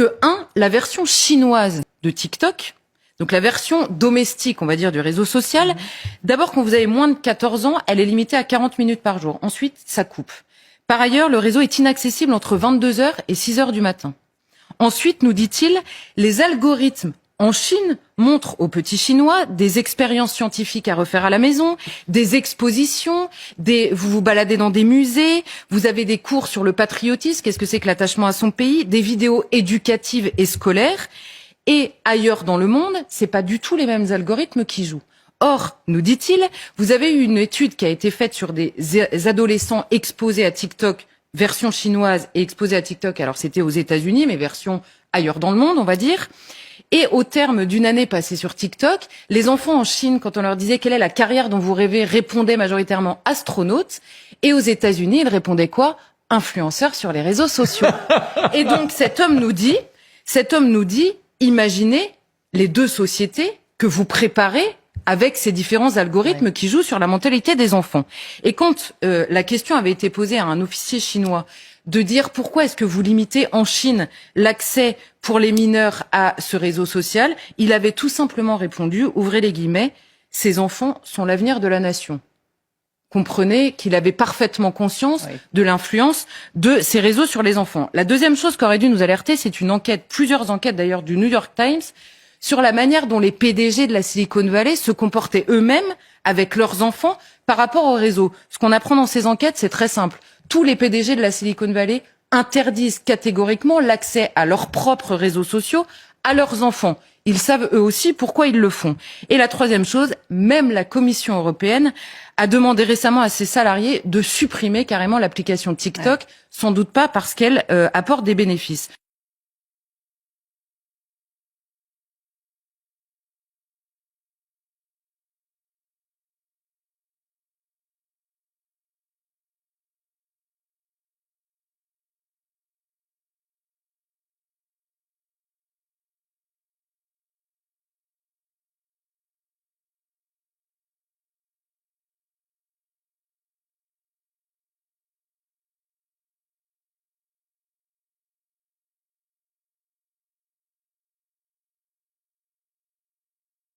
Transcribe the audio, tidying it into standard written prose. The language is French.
que, la version chinoise de TikTok, donc la version domestique, on va dire, du réseau social, d'abord, quand vous avez moins de 14 ans, elle est limitée à 40 minutes par jour. Ensuite, ça coupe. Par ailleurs, le réseau est inaccessible entre 22h et 6h du matin. Ensuite, nous dit-il, les algorithmes en Chine montrent aux petits Chinois des expériences scientifiques à refaire à la maison, des expositions, vous vous baladez dans des musées, vous avez des cours sur le patriotisme, qu'est-ce que c'est que l'attachement à son pays, des vidéos éducatives et scolaires. Et ailleurs dans le monde, c'est pas du tout les mêmes algorithmes qui jouent. Or, nous dit-il, vous avez eu une étude qui a été faite sur des adolescents exposés à TikTok, version chinoise, et exposés à TikTok, alors c'était aux États-Unis, mais version ailleurs dans le monde, on va dire. Et au terme d'une année passée sur TikTok, les enfants en Chine, quand on leur disait quelle est la carrière dont vous rêvez, répondaient majoritairement astronautes. Et aux États-Unis, ils répondaient quoi? Influenceurs sur les réseaux sociaux. Et donc cet homme nous dit, imaginez les deux sociétés que vous préparez avec ces différents algorithmes qui jouent sur la mentalité des enfants. Et quand la question avait été posée à un officier chinois de dire pourquoi est-ce que vous limitez en Chine l'accès pour les mineurs à ce réseau social, il avait tout simplement répondu, ouvrez les guillemets, ces enfants sont l'avenir de la nation. Comprenez qu'il avait parfaitement conscience de l'influence de ces réseaux sur les enfants. La deuxième chose qu'aurait dû nous alerter, c'est une enquête, plusieurs enquêtes d'ailleurs du New York Times, sur la manière dont les PDG de la Silicon Valley se comportaient eux-mêmes avec leurs enfants par rapport au réseau. Ce qu'on apprend dans ces enquêtes, c'est très simple. Tous les PDG de la Silicon Valley interdisent catégoriquement l'accès à leurs propres réseaux sociaux à leurs enfants. Ils savent eux aussi pourquoi ils le font. Et la troisième chose, même la Commission européenne a demandé récemment à ses salariés de supprimer carrément l'application TikTok, sans doute pas parce qu'elle apporte des bénéfices.